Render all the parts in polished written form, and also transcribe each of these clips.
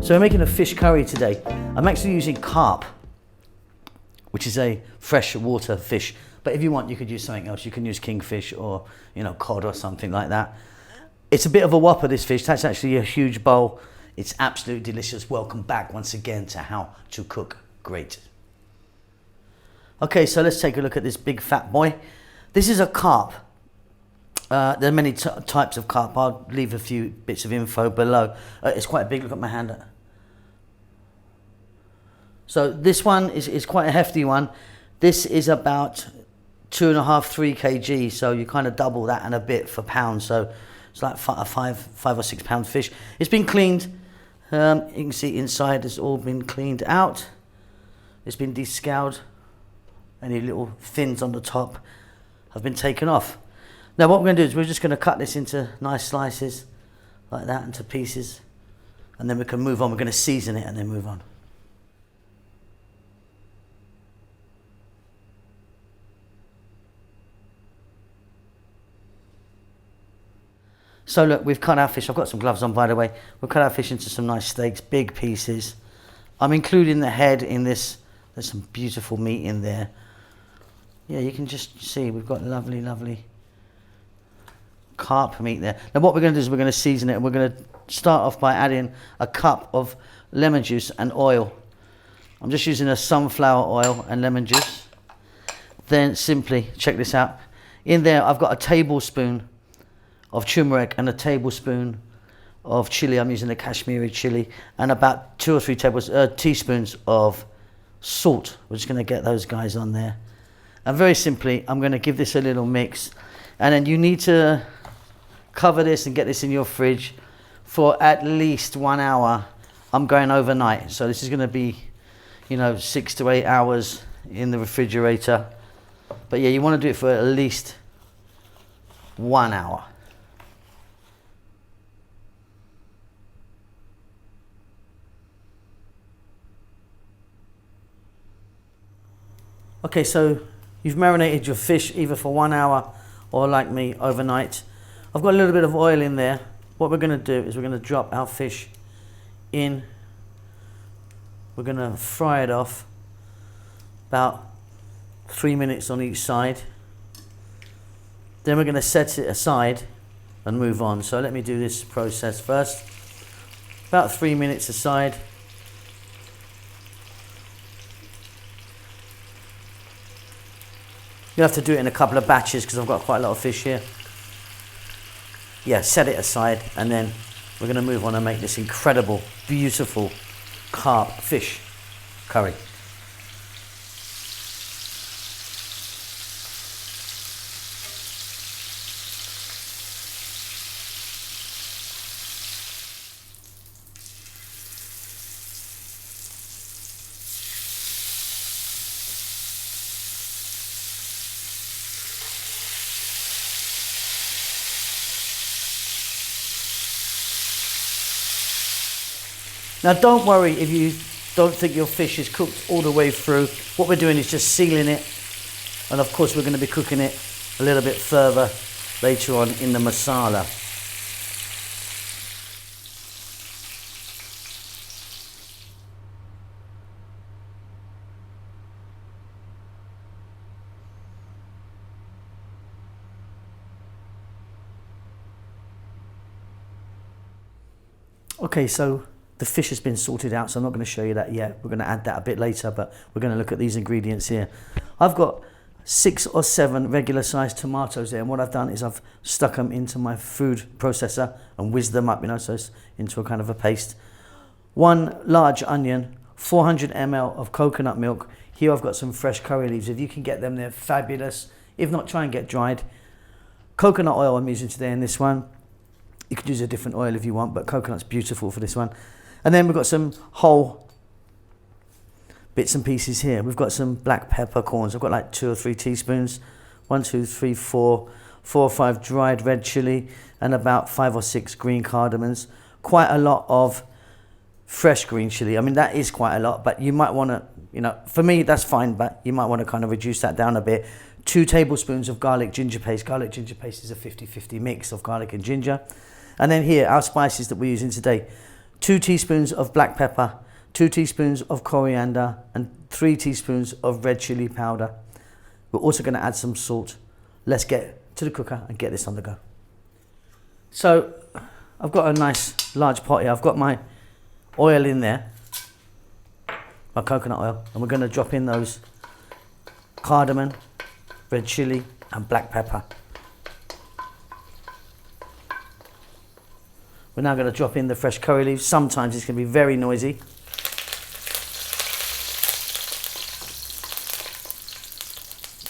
So we're making a fish curry today. I'm actually using carp, which is a freshwater fish. But if you want, you could use something else. You can use kingfish or, cod or something like that. It's a bit of a whopper, this fish. That's actually a huge bowl. It's absolutely delicious. Welcome back once again to How to Cook Great. Okay, so let's take a look at this big fat boy. This is a carp. There are many types of carp. I'll leave a few bits of info below. It's quite big. Look at my hand. So this one is quite a hefty one. This is about 2.5, 3 kg. So you kind of double that and a bit for pounds. So it's like a 5 or 6 pound fish. It's been cleaned. You can see inside it's all been cleaned out. It's been descaled. Any little fins on the top have been taken off. Now what we're going to do is we're just going to cut this into nice slices like that, into pieces, and then we can move on. We're going to season it and then move on. So look, we've cut our fish. I've got some gloves on, by the way. We've cut our fish into some nice steaks, big pieces. I'm including the head in this. There's some beautiful meat in there. Yeah, you can just see we've got lovely, lovely carp meat there. Now what we're going to do is we're going to season it, and we're going to start off by adding a cup of lemon juice and oil. I'm just using a sunflower oil and lemon juice. Then simply, check this out. In there I've got a tablespoon of turmeric and a tablespoon of chili. I'm using the Kashmiri chili, and about 2 or 3 teaspoons of salt. We're just going to get those guys on there. And very simply, I'm going to give this a little mix. And then you need to cover this and get this in your fridge for at least 1 hour. I'm going overnight. So this is going to be, 6 to 8 hours in the refrigerator. But yeah, you want to do it for at least 1 hour. Okay, so you've marinated your fish either for 1 hour or, like me, overnight. I've got a little bit of oil in there. What we're going to do is we're going to drop our fish in. We're going to fry it off about 3 minutes on each side. Then we're going to set it aside and move on. So let me do this process first. About 3 minutes aside. You have to do it in a couple of batches because I've got quite a lot of fish here. Yeah, set it aside, and then we're going to move on and make this incredible, beautiful carp fish curry. Now don't worry if you don't think your fish is cooked all the way through. What we're doing is just sealing it, and of course we're going to be cooking it a little bit further later on in the masala. Okay, so the fish has been sorted out, so I'm not going to show you that yet. We're going to add that a bit later, but we're going to look at these ingredients here. I've got 6 or 7 regular sized tomatoes there, and what I've done is I've stuck them into my food processor and whizzed them up, so it's into a kind of a paste. 1 large onion, 400 ml of coconut milk. Here I've got some fresh curry leaves. If you can get them, they're fabulous. If not, try and get dried. Coconut oil I'm using today in this one. You could use a different oil if you want, but coconut's beautiful for this one. And then we've got some whole bits and pieces here. We've got some black peppercorns. I've got like 2 or 3 teaspoons. 1, 2, 3, 4 or 5 dried red chili, and about 5 or 6 green cardamoms. Quite a lot of fresh green chili. I mean, that is quite a lot, but you might want to, for me, that's fine, but you might want to kind of reduce that down a bit. 2 tablespoons of garlic ginger paste. Garlic ginger paste is a 50-50 mix of garlic and ginger. And then here, our spices that we're using today. 2 teaspoons of black pepper, 2 teaspoons of coriander, and 3 teaspoons of red chili powder. We're also going to add some salt. Let's get to the cooker and get this on the go. So I've got a nice large pot here. I've got my oil in there, my coconut oil, and we're going to drop in those cardamom, red chili and black pepper. We're now going to drop in the fresh curry leaves. Sometimes it's going to be very noisy.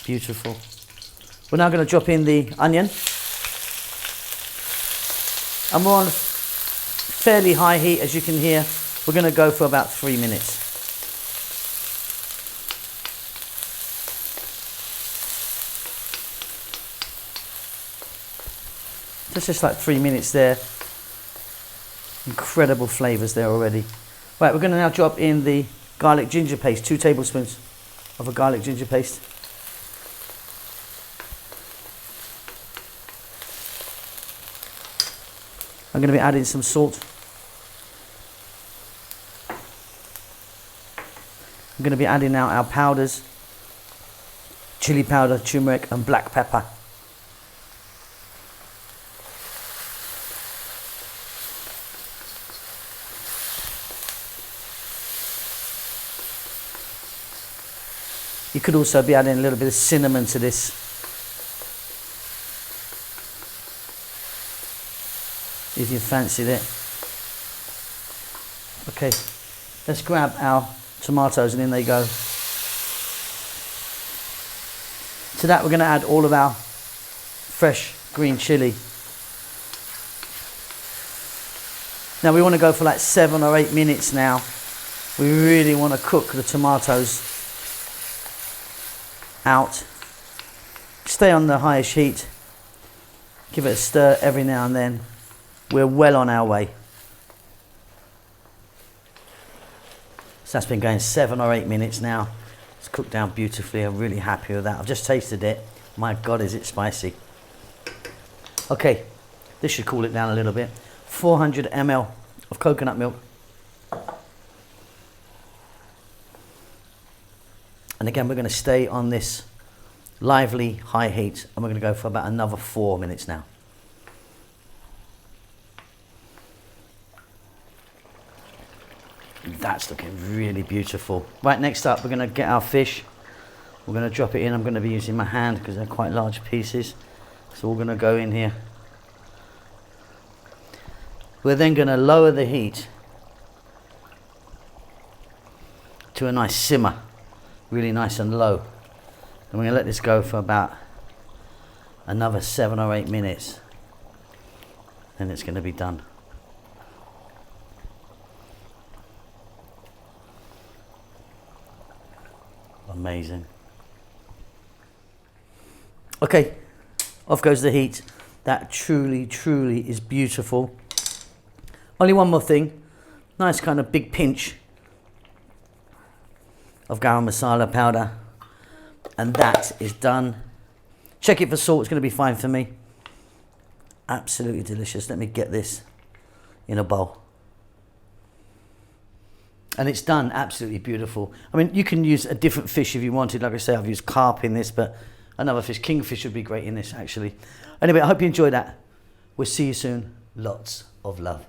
Beautiful. We're now going to drop in the onion. And we're on fairly high heat, as you can hear. We're going to go for about 3 minutes. Just like 3 minutes there. Incredible flavours there already. Right, we're going to now drop in the garlic ginger paste, 2 tablespoons of a garlic ginger paste. I'm going to be adding some salt. I'm going to be adding now our powders, chili powder, turmeric and black pepper. You could also be adding a little bit of cinnamon to this. If you fancied it. Okay, let's grab our tomatoes and in they go. To that we're going to add all of our fresh green chili. Now we want to go for like 7 or 8 minutes now. We really want to cook the tomatoes out. Stay on the highest heat. Give it a stir every now and then. We're well on our way. So that's been going 7 or 8 minutes now. It's cooked down beautifully. I'm really happy with that. I've just tasted it. My God, is it spicy. Okay, this should cool it down a little bit. 400 ml of coconut milk. And again, we're going to stay on this lively high heat and we're going to go for about another 4 minutes now. That's looking really beautiful. Right, next up we're going to get our fish. We're going to drop it in. I'm going to be using my hand because they're quite large pieces. So we're going to go in here. We're then going to lower the heat to a nice simmer. Really nice and low. And we're going to let this go for about another 7 or 8 minutes. Then it's going to be done. Amazing. Okay, off goes the heat. That truly, truly is beautiful. Only one more thing. Nice kind of big pinch of garam masala powder. And that is done. Check it for salt, it's going to be fine for me. Absolutely delicious. Let me get this in a bowl. And it's done, absolutely beautiful. I mean, you can use a different fish if you wanted. Like I say, I've used carp in this, but another fish, kingfish would be great in this actually. Anyway, I hope you enjoyed that. We'll see you soon. Lots of love.